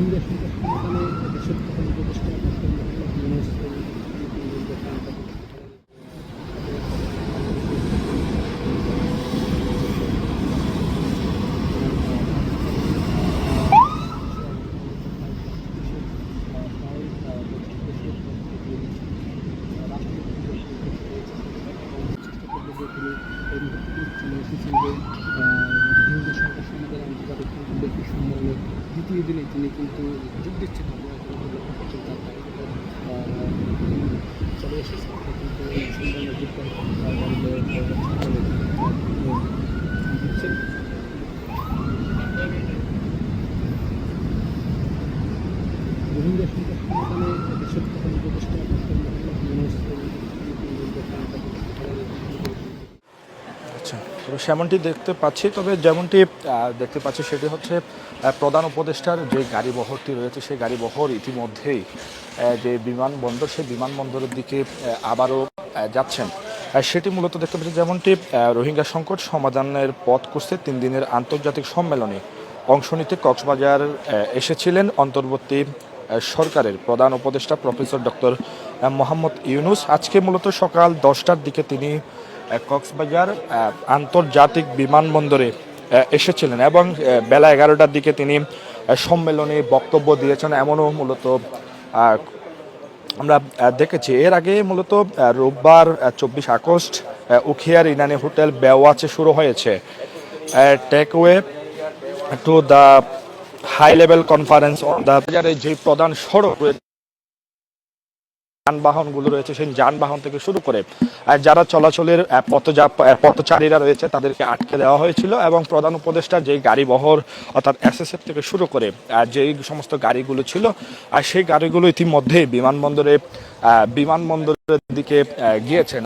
রোহিঙ্গা সংকট সমাধানে দেশের প্রধান উপদেষ্টা ডক্টর মোহাম্মদ ইউনূস চলে এসেছেন যে রোহিঙ্গা সংকট সমাধানে আন্তর্জাতিক ব্যক্তি সম্মেলনের দ্বিতীয় দিনে তিনি কিন্তু যোগ দিচ্ছেন। আমরা লক্ষ্য করছি তার চলে এসেছেন কিন্তু এই সম্মেলনে দিচ্ছেন। রোহিঙ্গা সংকট সমাধানে দেশের প্রধান উপদেষ্টা ডক্টর মোহাম্মদ ইউনূস সেমনটি দেখতে পাচ্ছি, তবে যেমনটি দেখতে পাচ্ছি সেটি হচ্ছে প্রধান উপদেষ্টার যে গাড়ি বহরটি রয়েছে সেই গাড়ি বহর ইতিমধ্যেই যে বিমানবন্দর সেই বিমানবন্দরের দিকে আবারও যাচ্ছেন। সেটি মূলত দেখতে পাচ্ছি যেমনটি রোহিঙ্গা সংকট সমাধানের পথ খুঁজতে 3 দিনের আন্তর্জাতিক সম্মেলনে অংশ নিতে কক্সবাজার এসেছিলেন অন্তর্বর্তী সরকারের প্রধান উপদেষ্টা প্রফেসর ডক্টর মোহাম্মদ ইউনূস। আজকে মূলত সকাল 10টার দিকে তিনি কক্সবাজার আন্তর্জাতিক বিমানবন্দরে এসেছিলেন এবং বেলা 11টার দিকে তিনি সম্মেলনে বক্তব্য দিয়েছেন। এমনও মূলত আমরা দেখেছি। এর আগে মূলত রোববার 24 আগস্ট উখিয়ার ইনানি হোটেল বেওয়াচে শুরু হয়েছে takeaway to the high level conference on the যে প্রধান সড়ক যানবাহনগুলো রয়েছে সেই যানবাহন থেকে শুরু করে যারা চলাচলের পথচারীরা রয়েছে তাদেরকে আটকে দেওয়া হয়েছিল এবং প্রধান উপদেষ্টা যেই গাড়ি বহর অর্থাৎ এসএসএফ থেকে শুরু করে যেই সমস্ত গাড়িগুলো ছিল সেই গাড়িগুলো ইতিমধ্যে বিমানবন্দরের দিকে গিয়েছেন।